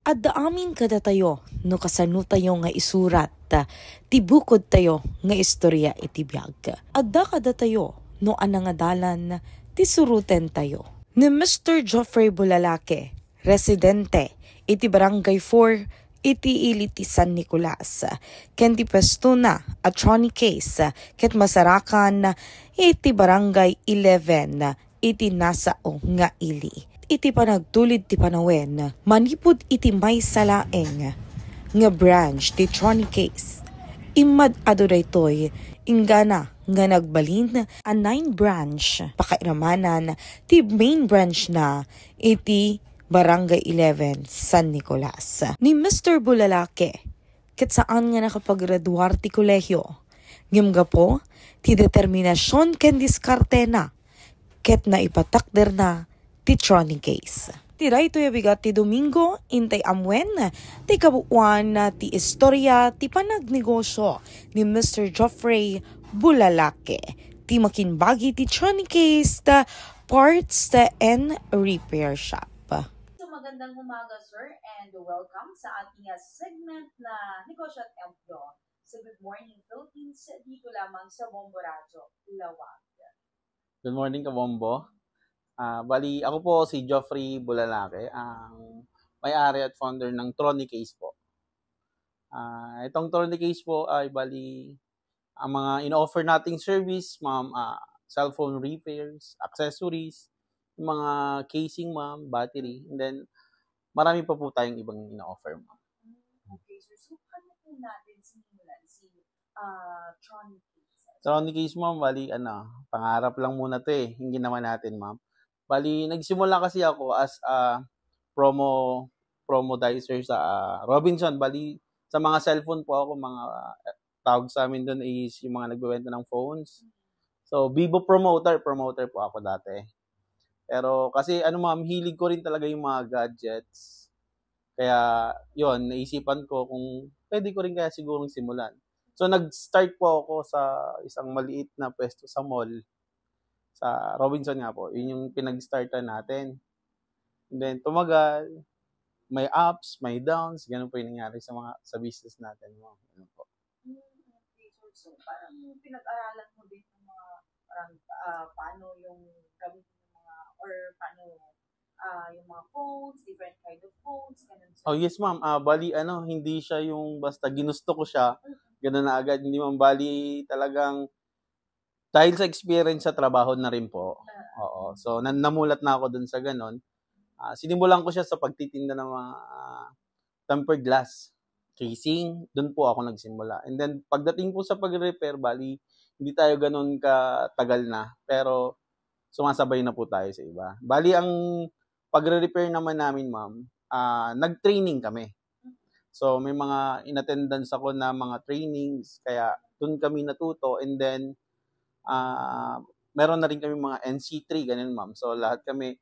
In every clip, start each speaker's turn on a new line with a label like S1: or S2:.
S1: At daamin kada tayo, no kasano tayo nga isurat, tibukod tayo nga istorya iti biyag. Adda kada tayo, no anangadalan, tisuruten tayo. Ni Mr. Geoffrey Bulalake, residente, iti Barangay 4, iti Iliti San Nicolas, ken ti Pestuna, attorney case, ket masarakan, iti Barangay 11, iti Nasao nga ili. Iti panagtulid ti panawen, manipod iti may salaeng, nga branch ti Trony case. Imad ado daytoy, ingana nga nagbalin a 9 branch, pakairamanan ti main branch na iti Barangay 11, San Nicolas. Ni Mr. Bulalake, ket saan nga nakapaggraduar ti kolehyo, ngimga po, ti determinasyon ken diskarte na, ket na ipatakder na, ti Trony case. Tiray ito yabigat ti Domingo, intay amwen, ti kabuuan na ti istorya, ti panagnegosyo ni Mr. Geoffrey Bulalake, ti makinbagi ti Trony case, parts and repair shop.
S2: So magandang umaga sir and welcome sa ating segment na Negosyo at Emplo sa Good Morning Philippines dito lamang sa Bombo Radio, Lawag.
S3: Good morning, Kabombo. Bali, ako po si Geoffrey Bulalake, ang may-ari at founder ng Trony Case po. Itong Trony Case po ay bali, ang mga in-offer nating service, ma'am, cellphone repairs, accessories, yung mga casing, ma'am, battery, and then marami pa po tayong ibang in-offer, ma'am.
S2: Okay sir, so paano po natin sinimulan si Trony Case?
S3: Trony Case, ma'am, bali, pangarap lang muna to eh, hindi naman natin, ma'am. Bali, nagsimula kasi ako as a promodizer sa Robinson. Bali, sa mga cellphone po ako, mga tawag sa amin doon is yung mga nagbebenta ng phones. So, Vivo promoter po ako dati. Pero kasi ma'am, hilig ko rin talaga yung mga gadgets. Kaya, yon naisipan ko kung pwede ko rin kaya sigurong simulan. So, nag-start po ako sa isang maliit na pwesto sa mall. Sa Robinson nga po, yun yung pinag-startan natin. And then, tumagal, may ups, may downs, ganun po yung nangyari sa business natin. Ganun po.
S2: Okay sir, so parang pinag-aralan mo din yung mga parang paano yung gamitin yung mga or paano yung mga phones, different kind of phones, ganun sir.
S3: Oh yes ma'am, bali hindi siya yung basta ginusto ko siya, ganun na agad. Hindi ma'am, bali talagang dahil sa experience sa trabaho na rin po. Oo. So, namulat na ako dun sa ganun. Sinimulan ko siya sa pagtitinda ng mga tempered glass casing. Dun po ako nagsimula. And then, pagdating po sa pag-repair, bali, hindi tayo ganun katagal na. Pero, sumasabay na po tayo sa iba. Bali, ang pagre-repair naman namin, ma'am, nag-training kami. So, may mga in-attendance ako na mga trainings. Kaya, dun kami natuto. And then, meron na rin kami mga NC3, ganun ma'am. So, lahat kami,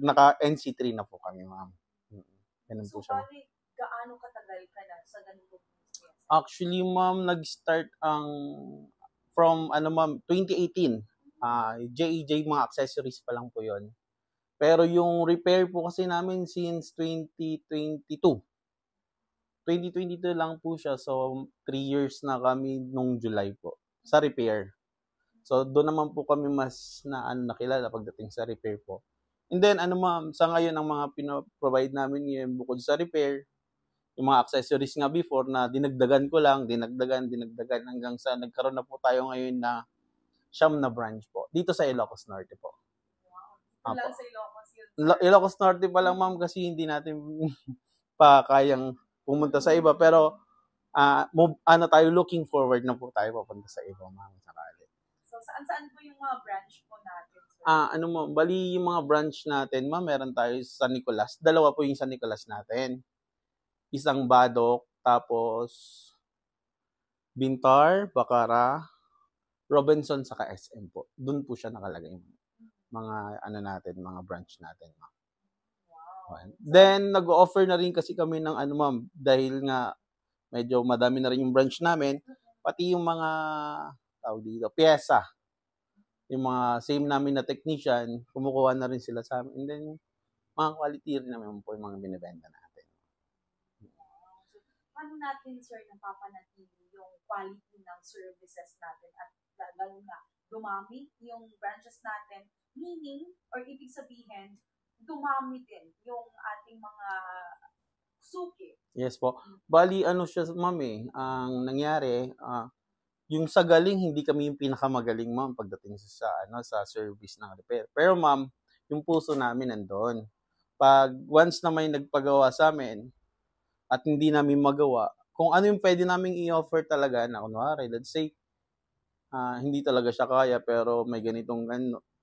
S3: naka-NC3 na po kami, ma'am. Ganun
S2: So,
S3: po siya.
S2: bali, gaano katagal ka na sa ganito business?
S3: Actually, ma'am, nag-start from, ma'am, 2018. JEJ, mga accessories pa lang po yon. Pero yung repair po kasi namin since 2022. 2022 lang po siya. So, 3 years na kami nung July po sa repair. So, doon naman po kami mas nakilala pagdating sa repair po. And then, ma'am, sa ngayon, ang mga pinaprovide namin yung bukod sa repair, yung mga accessories nga before na dinagdagan ko lang, dinagdagan, hanggang sa nagkaroon na po tayo ngayon na siyam na branch po. Dito sa Ilocos Norte po.
S2: Wow. Lang sa Ilocos yun.
S3: Ilocos Norte pa lang, ma'am, kasi hindi natin pa kayang pumunta sa iba. Pero, tayo looking forward na po tayo papunta sa iba, ma'am, sakali.
S2: So, saan po yung mga branch po natin, sir?
S3: Bali yung mga branch natin, ma'am, meron tayo sa San Nicolas. Dalawa po yung San Nicolas natin. Isang Badok, tapos Bintar, Bacara, Robinson, saka SM po. Doon po siya nakalagay. Mga mga branch natin, ma'am.
S2: Wow.
S3: Then, nag-offer na rin kasi kami ng ma'am, dahil nga medyo madami na rin yung branch namin, pati yung mga pyesa. Yung mga same namin na technician, kumukuha na rin sila sa amin. And then, mga quality rin naman po yung mga binibenta natin.
S2: So, paano natin, sir, napapanatili yung quality ng services natin at lalo na dumami yung branches natin, meaning, or ibig sabihin, dumami din yung ating mga suki.
S3: Yes po. Bali, ano siya, ma'am ang nangyari, yung sa galing, hindi kami yung pinakamagaling, ma'am, pagdating sa service ng repair. Pero, ma'am, yung puso namin nandoon. Pag once na may nagpagawa sa amin at hindi namin magawa, kung ano yung pwede naming i-offer talaga na kunwari, let's say, hindi talaga siya kaya pero may ganitong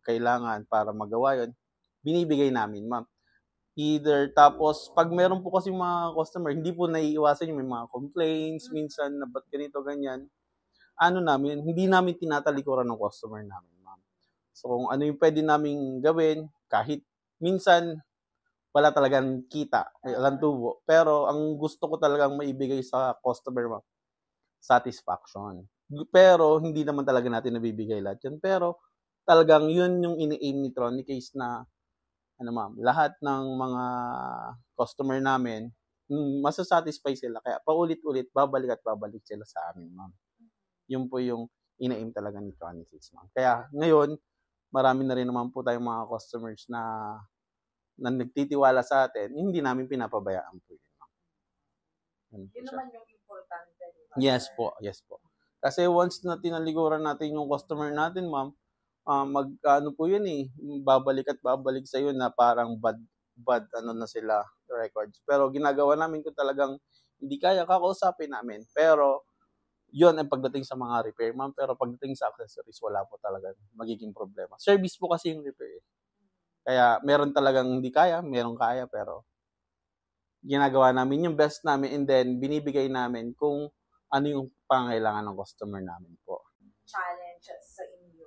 S3: kailangan para magawa yon, binibigay namin, ma'am. Either, tapos, pag meron po kasi mga customer, hindi po naiiwasan yung may mga complaints, minsan na ba't ganito, ganyan. Hindi namin tinatalikuran ng customer namin, ma'am. So, kung ano yung pwede naming gawin, kahit minsan, wala talagang kita, walang tubo. Pero, ang gusto ko talagang maibigay sa customer, ma'am, satisfaction. Pero, hindi naman talaga natin nabibigay lahat yun. Pero, talagang yun yung ini-aim ni Tronicase na, ma'am, lahat ng mga customer namin, masasatisfy sila. Kaya, paulit-ulit, babalik at babalik sila sa amin, ma'am. Yun po yung ina-aim talaga ni Tronicase, ma'am. Kaya, ngayon, marami na rin naman po tayong mga customers na nagtitiwala sa atin, hindi namin pinapabayaan po yun, ma'am.
S2: Yun naman yung importante. Diba?
S3: Yes po. Kasi once na tinalikuran natin yung customer natin, ma'am, ano po yun babalik at babalik sa na parang bad na sila records. Pero ginagawa namin kung talagang hindi kaya, kakausapin namin. Pero yun ang pagdating sa mga repair, ma'am. Pero pagdating sa accessories, wala po talaga magiging problema. Service po kasi yung repair. Kaya meron talagang hindi kaya, meron kaya, pero ginagawa namin yung best namin and then binibigay namin kung ano yung pangailangan ng customer namin po.
S2: Challenges sa inyo,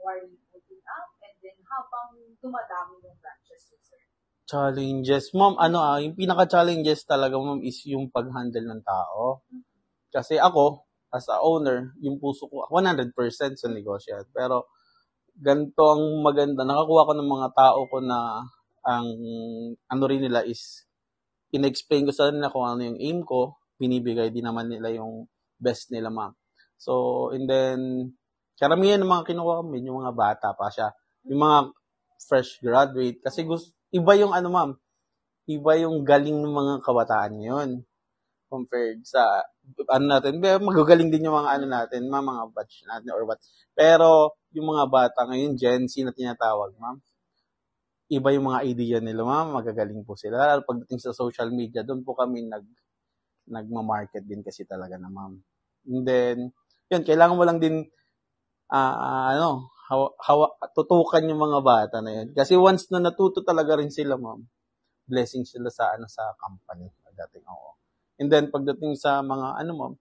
S2: while putting up and then habang dumadami yung branches, sir?
S3: Challenges, ma'am, yung pinaka-challenges talaga, ma'am, is yung pag-handle ng tao. Kasi ako, as a owner, yung puso ko, 100% sa negosyo. Pero, ganito ang maganda. Nakakuha ko ng mga tao ko na ang ano rin nila is in-explain ko sa nila kung ano yung aim ko, binibigay din naman nila yung best nila, ma'am. So, and then, karamihan ng mga kinuha ko, yung mga bata pa siya. Yung mga fresh graduate. Kasi iba yung ma'am, iba yung galing ng mga kabataan ngayon compared sa natin. Magagaling din yung mga natin, mga batch natin or what. Pero, yung mga bata ngayon, Gen Z na tinatawag, ma'am, iba yung mga idea nila, ma'am, magagaling po sila. Lalo pagdating sa social media, doon po kami nagma-market din kasi talaga na, ma'am. And then, yun, kailangan mo lang din, tutukan yung mga bata na yun. Kasi once na natuto talaga rin sila, ma'am, blessing sila sa company. Dating ako. And then, pagdating sa mga, ma'am,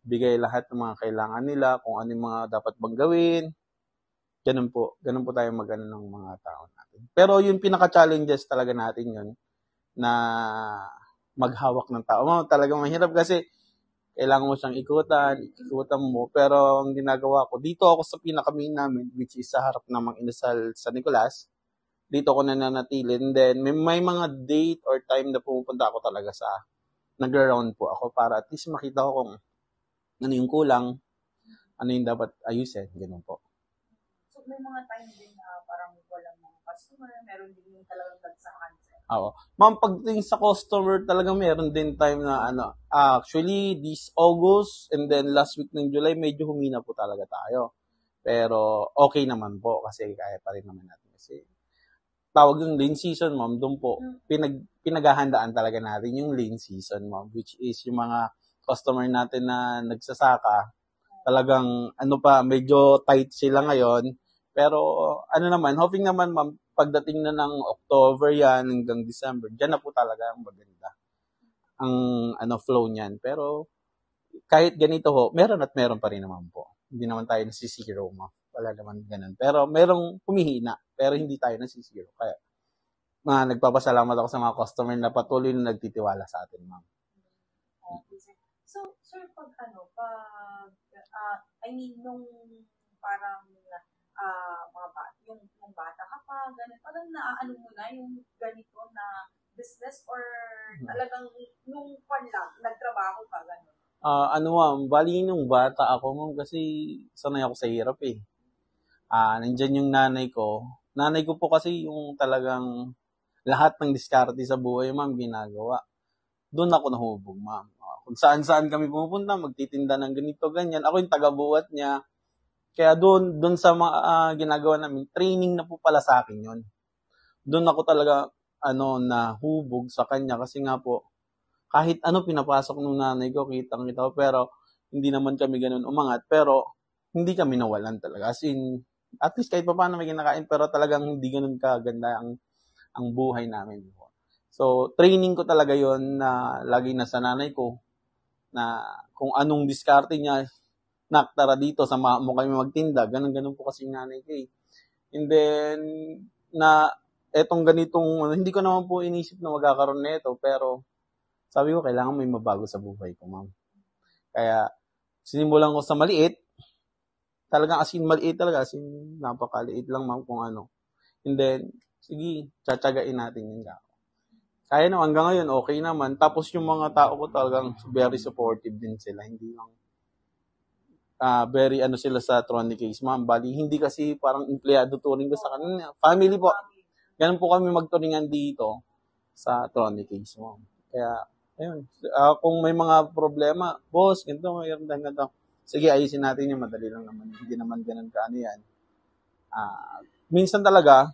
S3: bigay lahat ng mga kailangan nila, kung ano yung mga dapat bang gawin. Ganun po tayo ng mga tao natin. Pero yung pinaka-challenges talaga natin yun, na maghawak ng tao. Talagang mahirap kasi kailangan mo siyang ikutan mo. Pero ang ginagawa ko, dito ako sa pinaka-main namin, which is sa harap ng mga inasal sa Nicolas. Dito ako nananatili. And then, may mga date or time na pumupunta ako talaga nag-round po ako para at least makita ko kung ano yung kulang, ano yung dapat ayusin. Ganun po.
S2: So, may mga time din na parang walang mga customer, meron din yung talagang dagsakan.
S3: Oo. Ma'am, pagdating sa customer, talagang meron din time na actually, this August and then last week ng July, medyo humina po talaga tayo. Pero okay naman po kasi kaya pa rin naman natin. Kasi tawag yung lean season, ma'am, doon po, pinaghahandaan talaga natin yung lean season, ma'am, which is yung mga customer natin na nagsasaka, talagang medyo tight sila ngayon. Pero naman, hoping naman, ma'am, pagdating na ng October yan hanggang December, dyan na po talaga ang maganda ang flow niyan. Pero kahit ganito ho, meron at meron pa rin naman po. Hindi naman tayo nasisiro, ma'am. Wala naman ganun. Pero merong humihina, pero hindi tayo nasisiro. Kaya nagpapasalamat ako sa mga customer na patuloy na nagtitiwala sa atin, ma'am.
S2: Okay, sir. So, sir, nung parang yung bata ka pa, ganun. Parang naaano mo na yung ganito na business or talagang nung lang, nagtrabaho ka, ganun.
S3: Ma'am, bali nung bata ako, ma'am, kasi sanay ako sa hirap eh. Nandyan yung nanay ko. Nanay ko po kasi yung talagang lahat ng diskarte sa buhay, ma'am, ginagawa. Doon ako nahubog, ma'am. Kung saan-saan kami pumupunta, magtitinda ng ganito, ganyan. Ako yung taga-buhat niya. Kaya doon sa mga ginagawa namin, training na po pala sa akin yun. Doon ako talaga, nahubog sa kanya kasi nga po, kahit ano pinapasok ng nanay ko, kitang-kita ko, pero hindi naman kami ganun umangat. Pero hindi kami nawalan talaga. As in, at least kahit pa paano may kinakain, pero talagang hindi ganun kaganda ang buhay namin. So, training ko talaga yon na lagi na sa nanay ko na kung anong diskarte niya, naktara dito, sama mo kami magtinda, ganun po kasi yung nanay ko eh. And then, etong ganitong, hindi ko naman po inisip na magkakaroon nito, pero sabi ko, kailangan may mabago sa buhay ko, ma'am. Kaya, sinimulan ko sa maliit, talagang as in maliit talaga, as in napakaliit lang, ma'am, kung ano. And then, sige, tsatsagain natin yun. Kaya naman, hanggang ngayon, okay naman. Tapos yung mga tao ko talagang very supportive din sila. Hindi lang, very sila sa Tronic Case, ma'am. Bali, hindi kasi parang empleyado turing ko sa kanila. Family po. Ganun po kami magturingan dito sa Tronic Case, ma'am. Kaya, ayun. Kung may mga problema, boss, ganito, ganito. Sige, ayusin natin yung madali lang naman. Hindi naman ganun ka yan. Minsan talaga,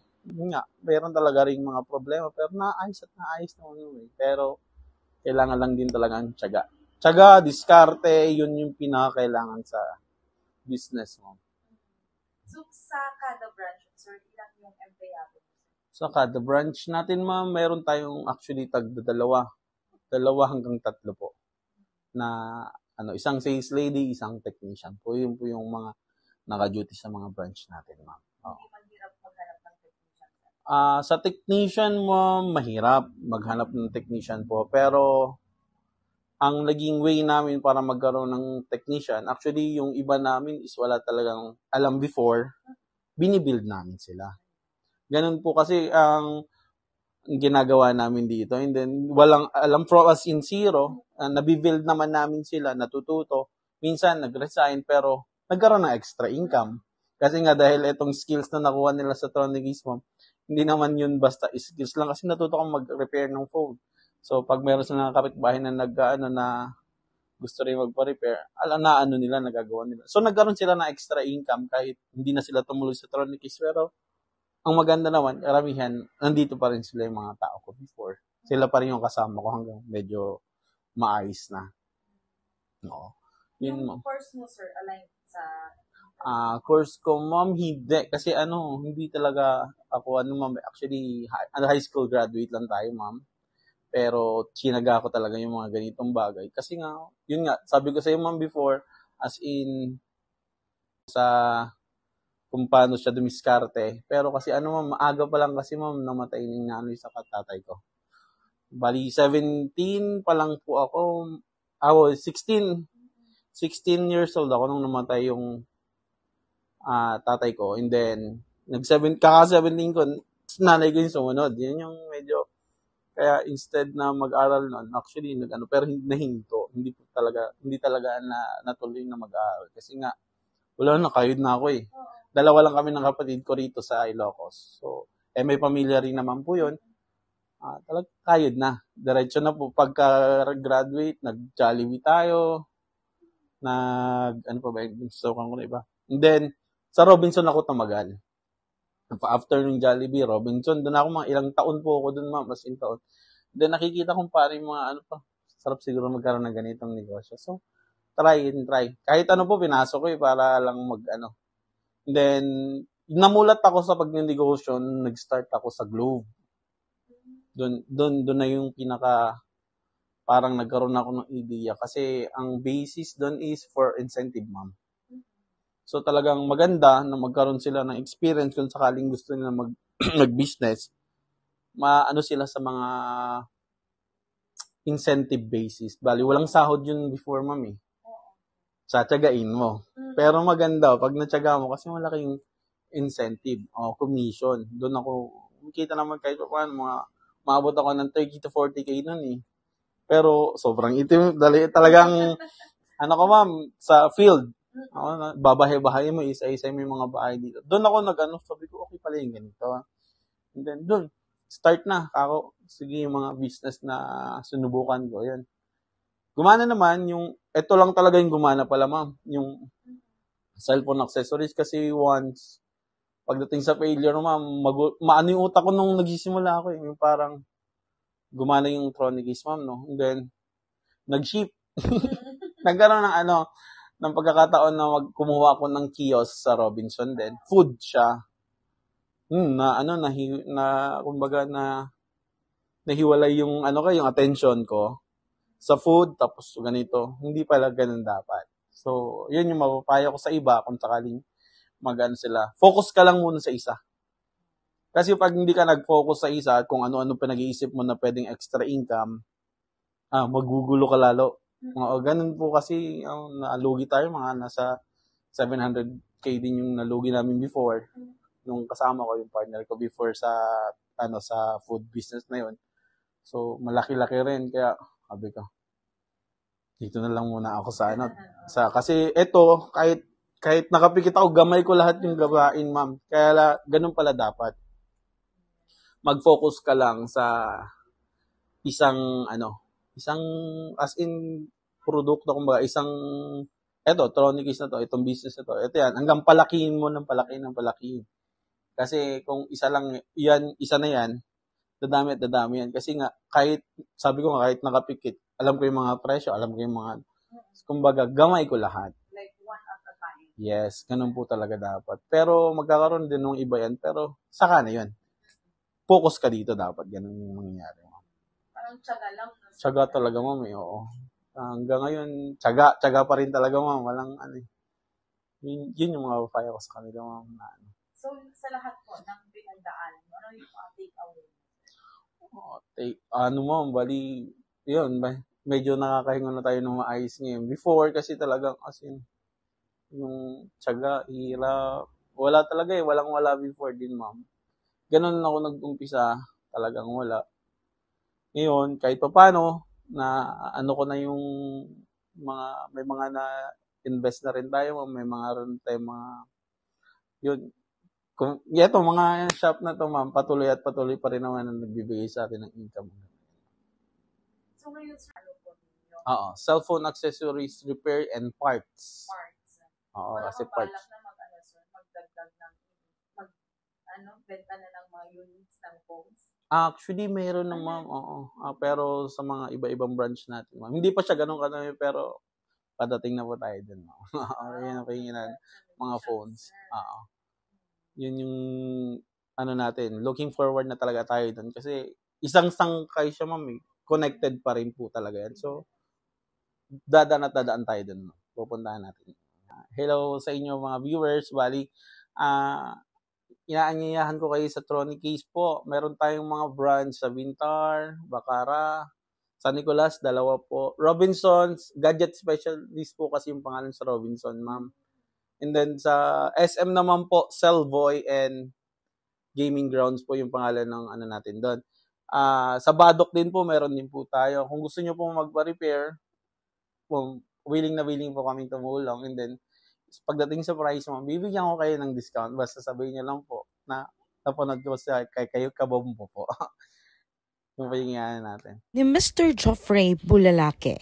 S3: meron talaga rin mga problema, pero naayos naman yun. Pero, kailangan lang din talaga ang tiyaga. Tiyaga, diskarte, yun yung pinakakailangan sa business mo.
S2: So, sa kada branch, sir, ilan yung empleyado?
S3: Sa kada branch natin, ma'am, meron tayong actually dalawa hanggang 3 po. Na, isang sales lady, isang technician po. Yun po yung mga naka-duty sa mga branch natin, ma'am.
S2: Hindi mahirap maghanap ng technician?
S3: Sa technician mo, mahirap maghanap ng technician po. Pero, ang naging way namin para magkaroon ng technician, actually, yung iba namin is wala talagang alam before, binibuild namin sila. Ganun po kasi ang ginagawa namin dito. And then, walang alam from us in zero, nabibuild naman namin sila, natututo. Minsan, nag-resign, pero nagkaroon ng extra income. Kasi nga, dahil itong skills na nakuha nila sa Tronicismo, hindi naman yun basta skills lang. Kasi natuto kong mag-repair ng phone. So, pag meron silang kapitbahay na na gusto rin magpa-repair, nila, nagagawa nila. So, nagkaroon sila ng extra income kahit hindi na sila tumuloy sa Tronicis. Pero, ang maganda naman, karamihan, nandito pa rin sila yung mga tao ko before. Sila pa rin yung kasama ko hanggang medyo maayos na. No.
S2: Yun, yung course mo, sir, aligned sa...
S3: Course ko, ma'am, hindi. Kasi hindi talaga ako, ma'am, actually, high school graduate lang tayo, ma'am. Pero, chinaga ko talaga yung mga ganitong bagay. Kasi nga, yun nga, sabi ko sa iyo, ma'am, before, as in, sa kung paano siya dumiskarte. Pero kasi ma'am, maaga pa lang kasi, ma'am, namatay ng nanay sa tatay ko. Bali, 17 pa lang po ako. 16 years old ako nung namatay yung tatay ko. And then, kaka-17 ko, nanay ko yung sumunod. Yun yung medyo, kaya instead na mag-aral noon, actually, pero nahinto. Hindi talaga natuloy na mag-aral. Kasi nga, wala na, kayod na ako eh. Dalawa lang kami ng kapatid ko rito sa Ilocos. So, may pamilya rin naman po yun. Talagang kayod na. Diretso na po. Pagka-graduate, nag-Jollibee tayo. Ano pa ba yung gusto ko na iba? And then, sa Robinson ako tumagal. After ng Jollibee, Robinson, doon ako mga ilang taon po ako doon, ma'am, as in taon. Then, nakikita kong parang mga sarap siguro magkaroon ng ganitong negosyo. So, try. Kahit po, pinasok ko para lang Then, namulat ako sa pagnegosyo, nag-start ako sa Globe. Doon na yung parang nagkaroon ako ng idea. Kasi, ang basis doon is for incentive, ma'am. So, talagang maganda na magkaroon sila ng experience kung sakaling gusto nila mag-business. Sila sa mga incentive basis. Bali, walang sahod yun before, ma'am eh. Tsatsagain mo. Pero maganda, pag natsaga mo, kasi malaking incentive o commission. Doon ako, kita naman kahit pa paano, maabot ako ng 30 to 40K nun eh. Pero sobrang itim, talagang, ano ko ma'am, sa field, babahay-bahay mo, isa-isa mo yung mga bahay dito. Doon ako sabi ko, okay pala yung ganito. And then, doon, start na. Ako, sige, yung mga business na sinubukan ko, yan. Gumana naman, ito lang talaga yung gumana pala ma'am, yung cellphone accessories kasi once, pagdating sa failure ma'am, maano yung utak ko nung nagsisimula ako yung parang, gumana yung Tronic ma'am, no? And then, nag-ship. Nagkaroon ng pagkakataon na kumuha ako ng kiosk sa Robinson din. Food siya. Kumbaga nahiwalay yung yung attention ko sa food, tapos ganito. Hindi pala ganun dapat. So, yun yung mapapayo ko sa iba kung sakaling sila. Focus ka lang muna sa isa. Kasi pag hindi ka nag-focus sa isa at kung ano-ano pinag-iisip mo na pwedeng extra income, magugulo ka lalo. Ganun po kasi nalugi tayo, mga nasa 700K din yung nalugi namin before. Nung kasama ko yung partner ko before sa food business na yun. So, malaki-laki rin. Kaya, sabi ko, dito na lang muna ako kasi eto, kahit nakapikit ako, gamay ko lahat yung gawain, ma'am. Kaya, ganun pala dapat. Mag-focus ka lang sa isang as in produkto, kumbaga, Tronic na to, itong business na to, ito yan, hanggang palakihin mo ng palakihin. Kasi kung isa na yan, dadami yan. Kasi nga, sabi ko nga, kahit nakapikit, alam ko yung mga presyo, alam ko yung mga, kumbaga, gamay ko lahat.
S2: Like one at a time.
S3: Yes, ganun po talaga dapat. Pero magkakaroon din ng iba yan, pero saka na yun. Focus ka dito dapat, ganun yung mangyayari.
S2: Parang tiyaga lang.
S3: Tiyaga talaga, ma'am, oo. Hanggang ngayon, tiyaga pa rin talaga, ma'am. Walang yun yung mga papayo ko sa kanila, ma'am.
S2: So, sa lahat po ng pinagdaan, ano yung take away?
S3: Ma'am, bali, yun, medyo nakakahinga na tayo ng maayos ngayon. Before, kasi talagang, yung tiyaga, hirap. Wala talaga walang-wala before din, ma'am. Ganun ako nag-umpisa, talagang wala. Ngayon, kahit pa paano, na ko na yung may mga na-invest na rin tayo, may mga rin tayo yun. Mga shop na to, ma'am, patuloy pa rin naman ang nagbibigay sa atin ng income.
S2: So, ngayon, po ninyo?
S3: Cellphone accessories, repair, and parts.
S2: Oo,
S3: kasi parts.
S2: Na magdagdag ng benta na ng mga units ng phones?
S3: Actually, mayroon na, ma'am. Pero sa mga iba-ibang branch natin, ma'am. Hindi pa siya ganun kadami, pero padating na po tayo dun, ma'am. Yan ang pahinginan, mga phones. Yun yung natin. Looking forward na talaga tayo dun. Kasi isang sangkay siya, ma'am. Connected pa rin po talaga yan. So, dadaan tayo dun. Pupuntahan natin. Hello sa inyo mga viewers. Bali, inaanyayahan ko kayo sa Tronic po. Meron tayong mga branch sa Bintar, Bacara, San Nicolas, 2 po. Robinsons, gadget specialist po kasi yung pangalan sa Robinson, ma'am. And then sa SM naman po, Cellboy and Gaming Grounds po yung pangalan ng natin doon. Sa Badok din po, meron din po tayo. Kung gusto nyo po magpa-repair, willing na willing po kaming tumulong. And then, pagdating sa price mo, bibigyan ko kayo ng discount. Basta sabihin nyo lang po na napanood ko kay kayo kabombo po. Yung pahingihan natin.
S1: Ni Mr. Joffrey Bulalake,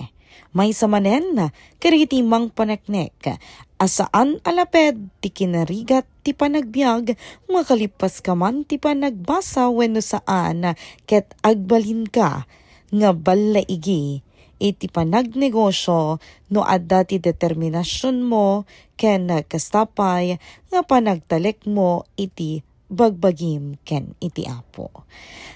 S1: may samanen na kariti mang paneknek. Asaan alaped ti kinarigat ti panagbiag, makalipas ka man ti panagbasa wenno saan ket agbalin ka nga balaigi iti panagnegosyo no adda ti determinasyon mo ken nagkastapay nga panagtalek mo iti bagbagim ken iti apo.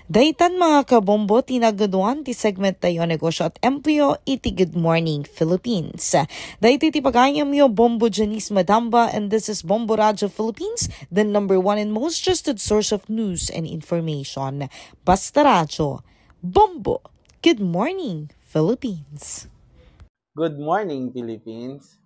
S1: Daytan mga kabombo, tinagaduan ti segment tayo negosyo at empleo iti Good Morning Philippines. Dayta ti pagayam yo Bombo Janice Madamba, and this is Bombo Radio Philippines, the #1 and most trusted source of news and information. Basta Radio, Bombo. Good morning, Philippines.
S3: Good morning, Philippines.